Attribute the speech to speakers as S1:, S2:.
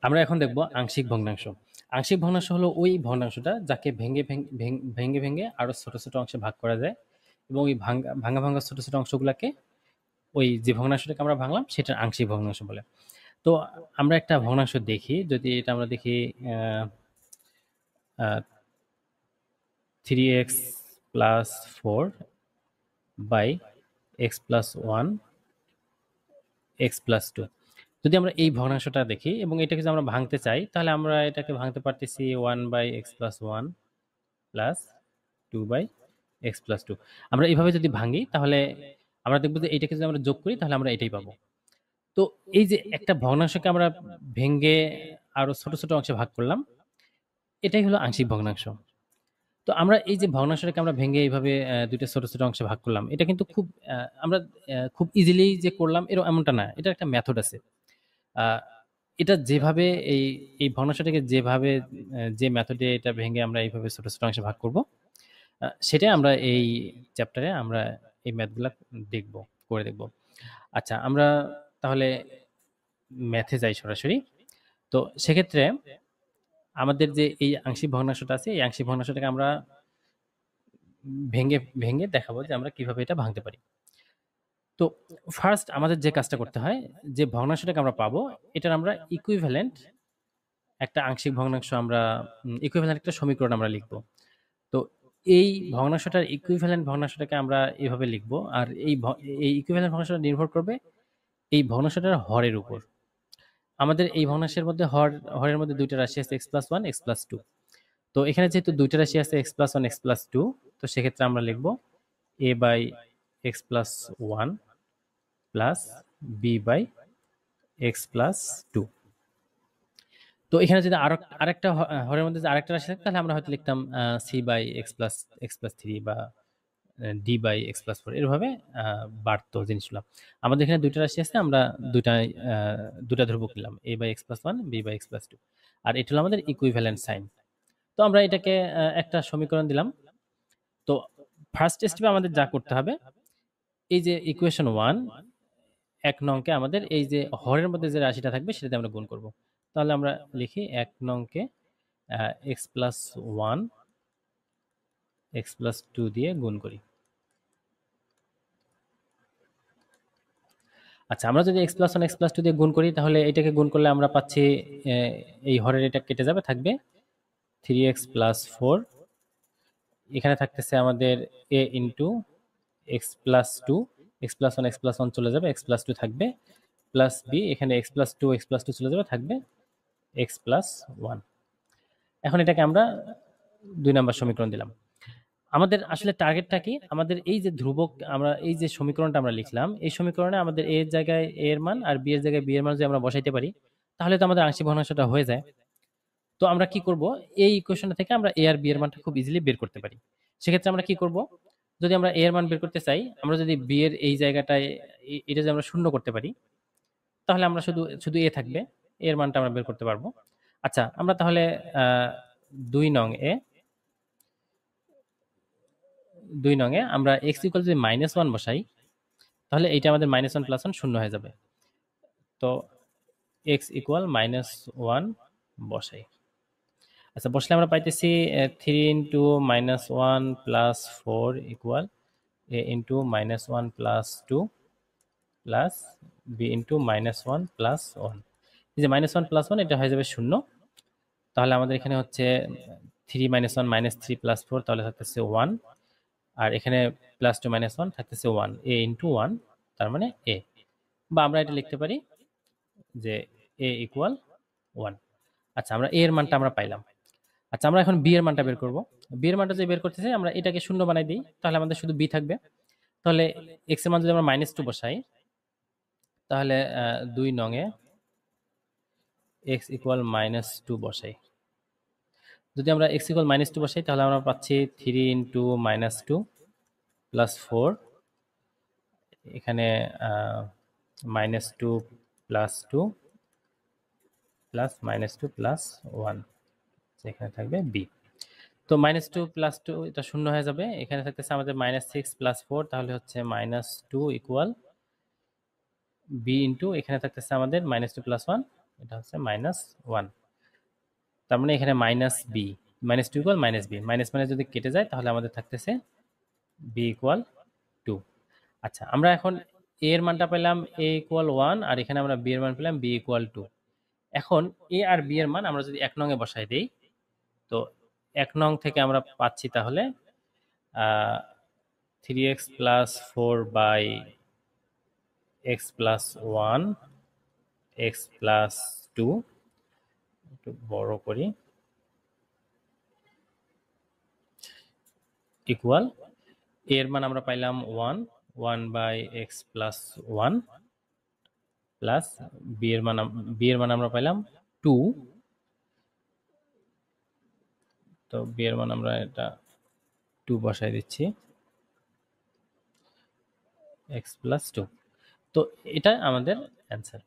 S1: আমরা এখন দেখব আংশিক ভগ্নাংশ। আংশিক ভগ্নাংশ হলো ওই ভগ্নাংশটা যাকে ভেঙে আরো ছোট ছোট অংশে ভাগ করা যায়, এবং ওই ভাঙা ছোট ছোট অংশগুলোকে ওই যে ভগ্নাংশটাকে আমরা ভাঙলাম সেটার আংশিক ভগ্নাংশ বলে। তো আমরা একটা ভগ্নাংশ দেখি, যদি এটা আমরা দেখি 3x+4 বাই x+1 x+2। যদি আমরা এই ভগ্নাংশটা দেখি এবং এটাকে যদি আমরা ভাঙতে চাই, তাহলে আমরা এটাকে ভাঙতে পারতেছি 1/x+1 প্লাস 2/x+2। আমরা এইভাবে যদি ভাঙি তাহলে আমরা দেখবো যে এইটাকে যদি আমরা যোগ করি তাহলে আমরা এটাই পাবো। তো এই যে একটা ভগ্নাংশকে আমরা ভেঙে আরো ছোট ছোট অংশে ভাগ করলাম, এটাই হলো আংশিক ভগ্নাংশ। তো আমরা এই যে ভগ্নাংশটাকে আমরা ভেঙে এইভাবে দুইটা ছোট ছোট অংশে ভাগ করলাম, এটা কিন্তু আমরা খুব ইজিলি যে করলাম এমনটা না, এটা একটা মেথড আছে। আহ, এটা যেভাবে এই এই ভগ্নাংশটাকে যেভাবে যে মেথডে এটা ভেঙে আমরা এইভাবে ছোট ছোট অংশে ভাগ করব, সেটাই আমরা এই চ্যাপ্টারে আমরা এই ম্যাথগুলা দেখব, করে দেখব। আচ্ছা, আমরা তাহলে ম্যাথে যাই সরাসরি। তো সেক্ষেত্রে আমাদের যে এই আংশিক ভগ্নাংশটা আছে, এই আংশিক ভগ্নাংশটাকে আমরা ভেঙে ভেঙে দেখাবো যে আমরা কিভাবে এটা ভাঙতে পারি। তো ফার্স্ট আমাদের যে কাজটা করতে হয়, যে ভগ্নাংশটাকে আমরা পাবো এটার আমরা ইকুইভ্যালেন্ট একটা আংশিক ভগ্নাংশ, আমরা ইকুইভ্যালেন্ট একটা সমীকরণ আমরা লিখব। তো এই ভগ্নাংশটার ইকুইভ্যালেন্ট ভগ্নাংশটাকে আমরা এভাবে লিখব, আর এই ইকুইভ্যালেন্ট ভগ্নাংশটা নির্ভর করবে এই ভগ্নাংশটার হরের উপর। আমাদের এই ভগ্নাংশের মধ্যে হরের মধ্যে দুইটা রাশি আছে, x+1 x+2। তো এখানে যেহেতু দুইটা রাশি আছে x+1 x+2, তো সেক্ষেত্রে আমরা লিখব a/x+1 প্লাস b/x+2। তো এখানে যদি আরেকটা হরের মধ্যে যদি আরেকটা রাশি থাকে তাহলে আমরা হয়তো লিখতাম c/x+3 বা d/x+4, এভাবে বাড়তো জিনিসগুলো। আমাদের এখানে দুইটা রাশি আছে, আমরা দুটা ধ্রুবক নিলাম, a/x+1 b/x+2, আর এটা হলো আমাদের ইকুইভ্যালেন্ট সাইন। তো আমরা এটাকে একটা সমীকরণ দিলাম। তো ফার্স্ট স্টেপে আমাদের যা করতে হবে, এই যে ইকুয়েশন 1 এক নংকে আমাদের এই যে হরের মধ্যে যে রাশিটা থাকবে সেটাতে আমরা গুণ করব। তাহলে আমরা লিখি এক নংকে x+1 x+2 দিয়ে গুণ করি। আচ্ছা, আমরা যদি x+1 x+2 দিয়ে গুণ করি তাহলে এটাকে গুণ করলে আমরা পাচ্ছি এই হরের এটা কেটে যাবে, থাকবে 3x+4। এখানে থাকতেছে আমাদের a into x+2, x+1 x+1 চলে যাবে, x+2 থাকবে, প্লাস বি, এখানে x+2 চলে যাবে, থাকবে x+1। এখন এটাকে আমরা 2 নম্বর সমীকরণ দিলাম। আমাদের আসলে টার্গেটটা কি, আমাদের এই যে ধ্রুবক, আমরা এই যে সমীকরণটা আমরা লিখলাম, এই সমীকরণে আমাদের a এর জায়গায় a এর মান আর b এর জায়গায় b এর মান যদি আমরা বসাইতে পারি তাহলে তো আমাদের আংশিক ভগ্নাংশটা হয়ে যায়। তো আমরা কি করব, এই ইকুয়েশনটা থেকে আমরা a আর b এর মানটা খুব ইজিলি বের করতে পারি। সেক্ষেত্রে আমরা কি করব, যদি আমরা a এর মান বের করতে চাই, আমরা যদি b এর এই জায়গাটায় এটা যদি আমরা শূন্য করতে পারি তাহলে আমরা শুধু শুধু a থাকবে, a এর মানটা আমরা বের করতে পারবো। আচ্ছা, আমরা তাহলে 2 নং এ আমরা x ইকুয়াল যদি -1 বসাই তাহলে এইটা আমাদের -1 + 1 শূন্য হয়ে যাবে। তো x ইকুয়াল -1 বসাই। আচ্ছা, বসলে আমরা পাইতেছি 3 into -1 plus 4 equal a into -1 plus 2 plus b into -1 plus 1। এই যে -1 প্লাস 1 এটা হয়ে যাবে শূন্য। তাহলে আমাদের এখানে হচ্ছে 3 -1 -3 প্লাস 4, তাহলে থাকতেছে 1। আর এখানে +2 -1 থাকতেছে 1, a ইন্টু 1, তার মানে a। বা আমরা এটা লিখতে পারি যে a ইকুয়াল 1। আচ্ছা, আমরা a এর মানটা আমরা পাইলাম। আচ্ছা, আমরা এখন b এর মানটা বের করব। b এর মানটা যদি বের করতে চাই আমরা এটাকে শূন্য বানাই দিই, তাহলে আমাদের শুধু b থাকবে। তাহলে x এর মান যদি আমরা -2 বসাই তাহলে 2 নং এ x ইকুয়াল -2 বসাই। যদি আমরা x ইকুয়াল -2 বসাই তাহলে আমরা পাচ্ছি 3 ইন্টু -2 প্লাস 4, এখানে -2 প্লাস 2 প্লাস -2 প্লাস 1, এখানে থাকবে b। তো -2 প্লাস 2 এটা শূন্য হয়ে যাবে, এখানে থাকতেছে আমাদের -6 প্লাস 4, তাহলে হচ্ছে -2 ইকুয়াল b ইন্টু এখানে থাকতেছে আমাদের -2 প্লাস 1 এটা হচ্ছে -1। তার মানে এখানে -b, -2 ইকুয়াল -b, মাইনাস মানে যদি কেটে যায় তাহলে আমাদের থাকতেছে b ইকুয়াল 2। আচ্ছা, আমরা এখন a এর মানটা পেলাম a ইকুয়াল 1, আর এখানে আমরা b এর মান পেলাম b ইকুয়াল 2। এখন a আর b এর মান আমরা যদি 1 নং এ বসাই দেই, তো 1 নং থেকে আমরা পাচ্ছি তাহলে 3x plus 4 by x plus 1 x plus 2, একটু বড় করি, ইকুয়াল এর মান আমরা পাইলাম 1 by x plus 1 plus b এর মান আমরা পাইলাম 2। তো b এর মান আমরা এটা 2 বসাই দিচ্ছি, x প্লাস 2। তো এটা আমাদের অ্যান্সার।